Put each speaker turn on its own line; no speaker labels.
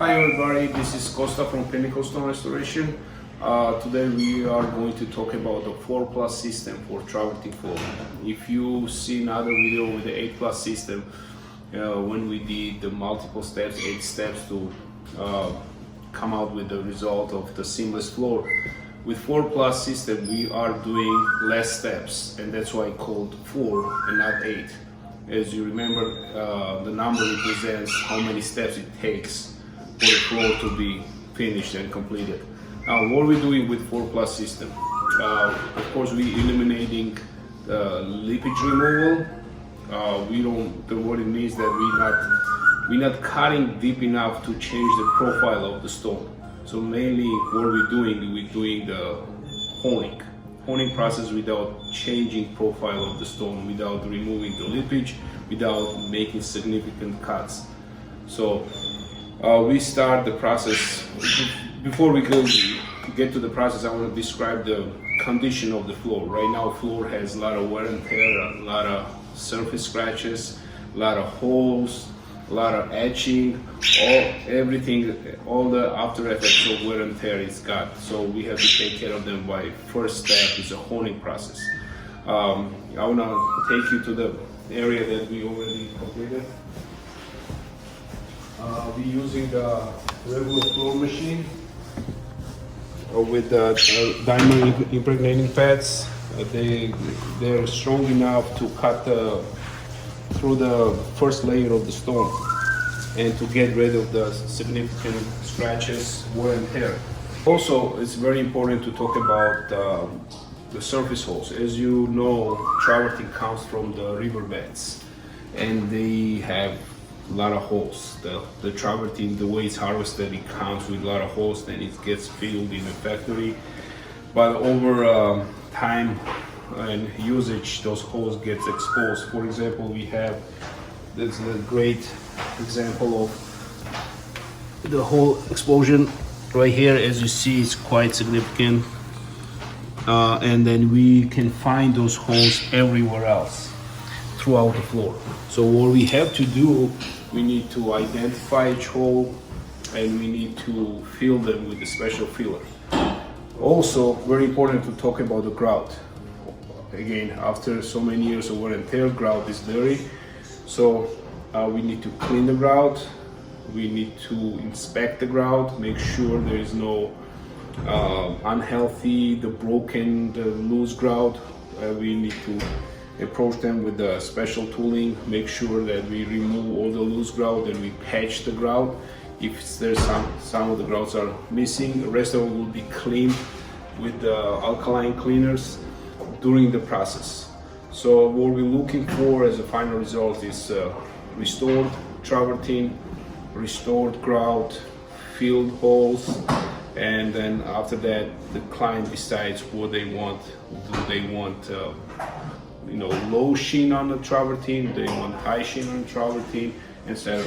Hi everybody, this is Costa from Pinnacle Stone Restoration. Today we are going to talk about the 4+ system for travertine floor. If you see another video with the 8+ system, when we did the multiple steps, 8 steps to come out with the result of the seamless floor, with 4+ system we are doing less steps, and that's why I called 4 and not 8. As you remember, the number represents how many steps it takes for the floor to be finished and completed. Now, what we're doing with 4+ system, of course, we eliminating the leakage removal. What it means that we're not cutting deep enough to change the profile of the stone. So mainly, what we're doing the honing process without changing profile of the stone, without removing the leakage, without making significant cuts. So we start the process. Before we get to the process, I want to describe the condition of the floor. Right now, floor has a lot of wear and tear, a lot of surface scratches, a lot of holes, a lot of etching, all the after effects of wear and tear is got. So we have to take care of them by first step is a honing process. I want to take you to the area that we already completed. We're using the regular floor machine with the diamond impregnating pads. They're strong enough to cut through the first layer of the stone and to get rid of the significant scratches, wear and tear. Also, it's very important to talk about the surface holes. As you know, travertine comes from the riverbeds, and they have a lot of holes. The travertine, the way it's harvested, it comes with a lot of holes, then it gets filled in the factory. But over time and usage, those holes get exposed. For example, this is a great example of the hole explosion right here. As you see, it's quite significant. And then we can find those holes everywhere else throughout the floor. So what we have to do, we need to identify each hole and we need to fill them with a special filler. Also, very important to talk about the grout. Again, after so many years of wear and tear, grout is dirty. So we need to clean the grout. We need to inspect the grout, make sure there is no unhealthy, the broken, the loose grout. We need to approach them with the special tooling, make sure that we remove all the loose grout and we patch the grout. If there's some of the grouts are missing, the rest of it will be cleaned with the alkaline cleaners during the process. So what we're looking for as a final result is restored travertine, restored grout, filled holes, and then after that the client decides what they want. Do they want low sheen on the travertine? Do they want high sheen on the travertine, etc.